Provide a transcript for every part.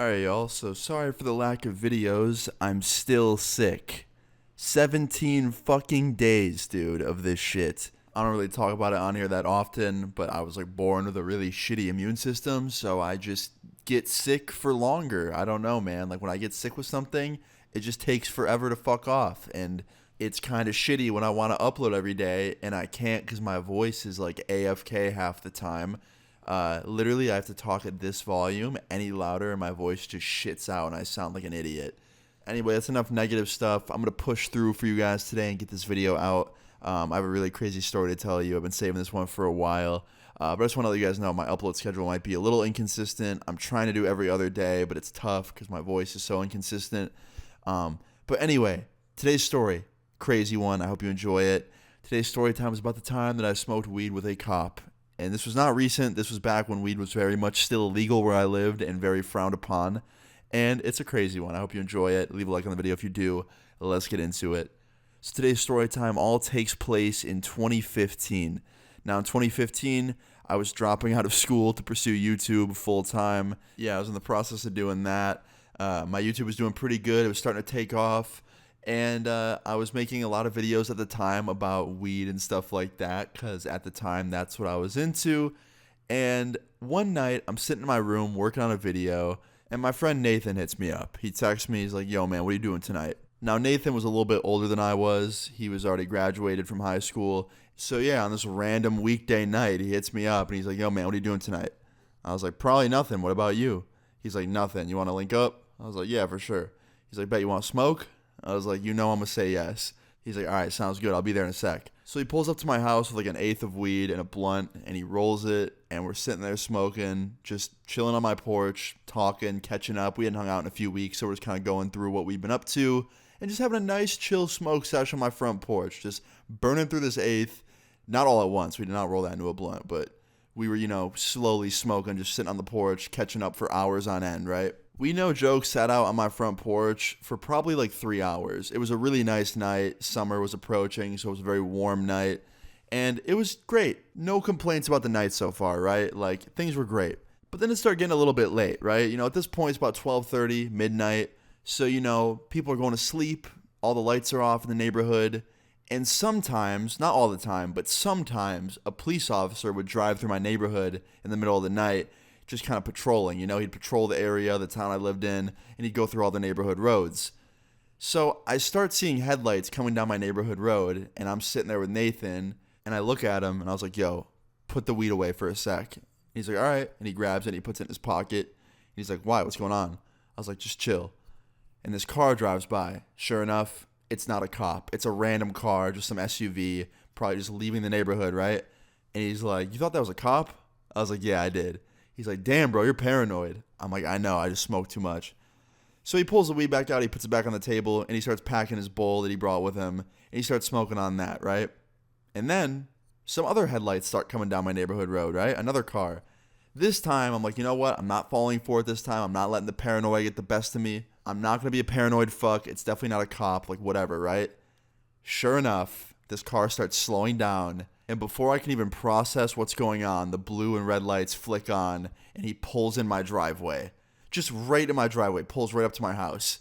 Alright, y'all, so sorry for the lack of videos. I'm still sick. 17 fucking days, dude, of this shit. I don't really talk about it on here that often, but I was like born with a really shitty immune system, so I just get sick for longer. I don't know, man. Like when I get sick with something, it just takes forever to fuck off. And it's kind of shitty when I want to upload every day and I can't because my voice is like AFK half the time. Literally, I have to talk at this volume. Any louder, and my voice just shits out, and I sound like an idiot. Anyway, that's enough negative stuff. I'm gonna push through for you guys today and get this video out. I have a really crazy story to tell you. I've been saving this one for a while, but I just want to let you guys know my upload schedule might be a little inconsistent. I'm trying to do every other day, but it's tough because my voice is so inconsistent. But anyway, today's story, crazy one. I hope you enjoy it. Today's story time is about the time that I smoked weed with a cop. And this was not recent. This was back when weed was very much still illegal where I lived and very frowned upon. And it's a crazy one. I hope you enjoy it. Leave a like on the video if you do. Let's get into it. So today's story time all takes place in 2015. Now in 2015, I was dropping out of school to pursue YouTube full time. Yeah, I was in the process of doing that. My YouTube was doing pretty good. It was starting to take off. And I was making a lot of videos at the time about weed and stuff like that because at the time that's what I was into. And one night I'm sitting in my room working on a video and my friend Nathan hits me up. He texts me. He's like, yo, man, what are you doing tonight? Now, Nathan was a little bit older than I was. He was already graduated from high school. So, yeah, on this random weekday night, he hits me up and he's like, yo, man, what are you doing tonight? I was like, probably nothing. What about you? He's like, nothing. You want to link up? I was like, yeah, for sure. He's like, bet you want to smoke? I was like, you know I'm going to say yes. He's like, all right, sounds good. I'll be there in a sec. So he pulls up to my house with like an eighth of weed and a blunt, and he rolls it, and we're sitting there smoking, just chilling on my porch, talking, catching up. We hadn't hung out in a few weeks, so we're just kind of going through what we've been up to, and just having a nice, chill smoke session on my front porch, just burning through this eighth. Not all at once. We did not roll that into a blunt, but we were, slowly smoking, just sitting on the porch, catching up for hours on end, right? We, no joke, sat out on my front porch for probably like 3 hours. It was a really nice night. Summer was approaching, so it was a very warm night. And it was great. No complaints about the night so far, right? Like, things were great. But then it started getting a little bit late, right? At this point, it's about 12:30, midnight. So, people are going to sleep. All the lights are off in the neighborhood. And sometimes, not all the time, but sometimes a police officer would drive through my neighborhood in the middle of the night just kind of patrolling. He'd patrol the area, the town I lived in, and he'd go through all the neighborhood roads. So I start seeing headlights coming down my neighborhood road, and I'm sitting there with Nathan, and I look at him, and I was like, yo, put the weed away for a sec. And he's like, all right. And he grabs it, and he puts it in his pocket. And he's like, why? What's going on? I was like, just chill. And this car drives by. Sure enough, it's not a cop. It's a random car, just some SUV, probably just leaving the neighborhood, right? And he's like, you thought that was a cop? I was like, yeah, I did. He's like, damn, bro, you're paranoid. I'm like, I know, I just smoked too much. So he pulls the weed back out, he puts it back on the table, and he starts packing his bowl that he brought with him, and he starts smoking on that, right? And then some other headlights start coming down my neighborhood road, right? Another car. This time, I'm like, you know what? I'm not falling for it this time. I'm not letting the paranoia get the best of me. I'm not going to be a paranoid fuck. It's definitely not a cop, like whatever, right? Sure enough, this car starts slowing down. And before I can even process what's going on, the blue and red lights flick on, and he pulls in my driveway. Just right in my driveway, pulls right up to my house.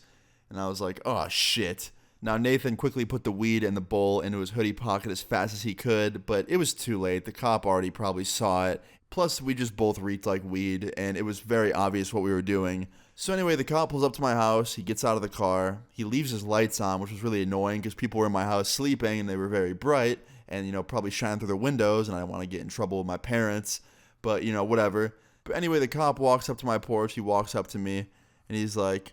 And I was like, oh, shit. Now, Nathan quickly put the weed and the bowl into his hoodie pocket as fast as he could, but it was too late. The cop already probably saw it. Plus, we just both reeked like weed, and it was very obvious what we were doing. So anyway, the cop pulls up to my house. He gets out of the car. He leaves his lights on, which was really annoying because people were in my house sleeping, and they were very bright. And, probably shine through the windows, and I don't want to get in trouble with my parents, but, whatever. But anyway, the cop walks up to my porch, he walks up to me, and he's like,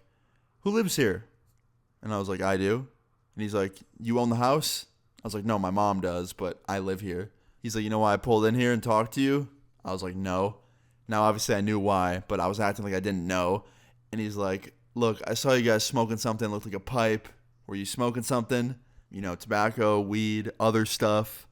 who lives here? And I was like, I do. And he's like, you own the house? I was like, no, my mom does, but I live here. He's like, you know why I pulled in here and talked to you? I was like, no. Now, obviously, I knew why, but I was acting like I didn't know. And he's like, look, I saw you guys smoking something that looked like a pipe. Were you smoking something? Tobacco, weed, other stuff.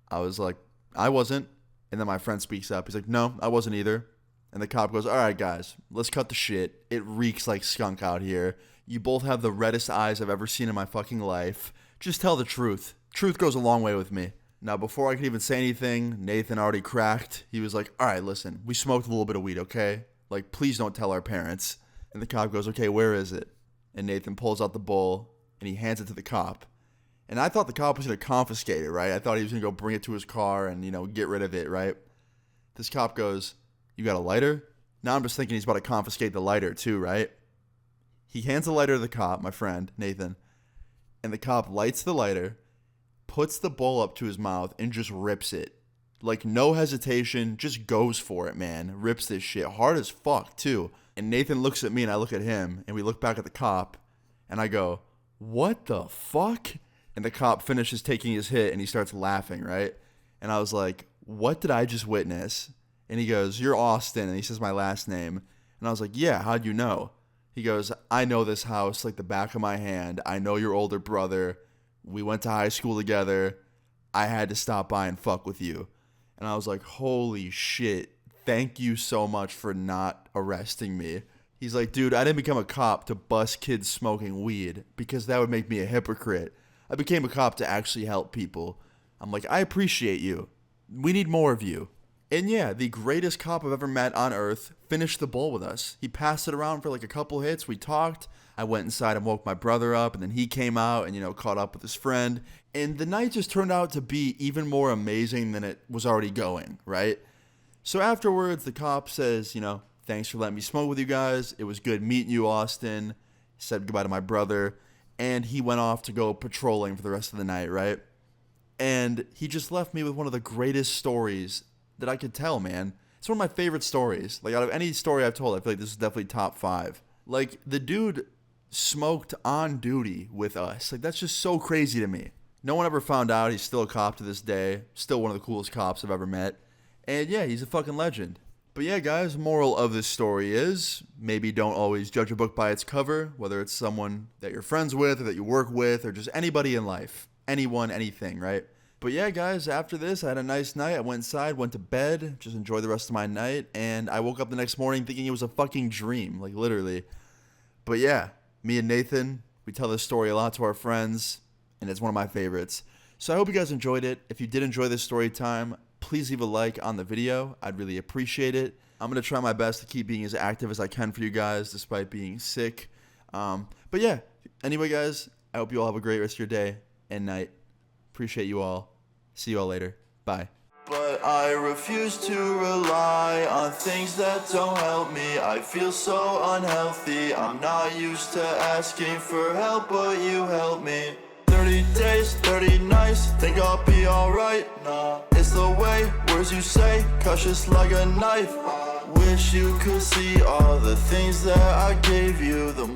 I was like, I wasn't. And then my friend speaks up. He's like, no, I wasn't either. And the cop goes, all right, guys, let's cut the shit. It reeks like skunk out here. You both have the reddest eyes I've ever seen in my fucking life. Just tell the truth. Truth goes a long way with me. Now, before I could even say anything, Nathan already cracked. He was like, all right, listen, we smoked a little bit of weed, okay? Like, please don't tell our parents. And the cop goes, okay, where is it? And Nathan pulls out the bowl and he hands it to the cop. And I thought the cop was going to confiscate it, right? I thought he was going to go bring it to his car and, get rid of it, right? This cop goes, you got a lighter? Now I'm just thinking he's about to confiscate the lighter too, right? He hands the lighter to the cop, my friend, Nathan. And the cop lights the lighter, puts the bowl up to his mouth, and just rips it. Like, no hesitation, just goes for it, man. Rips this shit hard as fuck, too. And Nathan looks at me and I look at him, and we look back at the cop, and I go, what the fuck? And the cop finishes taking his hit and he starts laughing, right? And I was like, what did I just witness? And he goes, you're Austin. And he says my last name. And I was like, yeah, how'd you know? He goes, I know this house like the back of my hand. I know your older brother. We went to high school together. I had to stop by and fuck with you. And I was like, holy shit. Thank you so much for not arresting me. He's like, dude, I didn't become a cop to bust kids smoking weed because that would make me a hypocrite. I became a cop to actually help people. I'm like, I appreciate you. We need more of you. And yeah, the greatest cop I've ever met on earth finished the bowl with us. He passed it around for like a couple hits. We talked. I went inside and woke my brother up, and then he came out and, caught up with his friend. And the night just turned out to be even more amazing than it was already going, right? So afterwards, the cop says, thanks for letting me smoke with you guys. It was good meeting you, Austin. He said goodbye to my brother. And he went off to go patrolling for the rest of the night, right? And he just left me with one of the greatest stories that I could tell, man. It's one of my favorite stories. Like, out of any story I've told, I feel like this is definitely top 5. Like, the dude smoked on duty with us. Like, that's just so crazy to me. No one ever found out. He's still a cop to this day. Still one of the coolest cops I've ever met. And yeah, he's a fucking legend. But yeah, guys, moral of this story is maybe don't always judge a book by its cover, whether it's someone that you're friends with or that you work with or just anybody in life. Anyone, anything, right? But yeah, guys, after this, I had a nice night. I went inside, went to bed, just enjoyed the rest of my night, and I woke up the next morning thinking it was a fucking dream, like literally. But yeah, me and Nathan, we tell this story a lot to our friends, and it's one of my favorites. So I hope you guys enjoyed it. If you did enjoy this story time, please leave a like on the video. I'd really appreciate it. I'm going to try my best to keep being as active as I can for you guys despite being sick. But yeah, anyway, guys, I hope you all have a great rest of your day and night. Appreciate you all. See you all later. Bye. But I refuse to rely on things that don't help me. I feel so unhealthy. I'm not used to asking for help, but you help me. 30 days, 30 nights, think I'll be alright. Nah, it's the way, words you say, cuts just like a knife. Wish you could see all the things that I gave you. The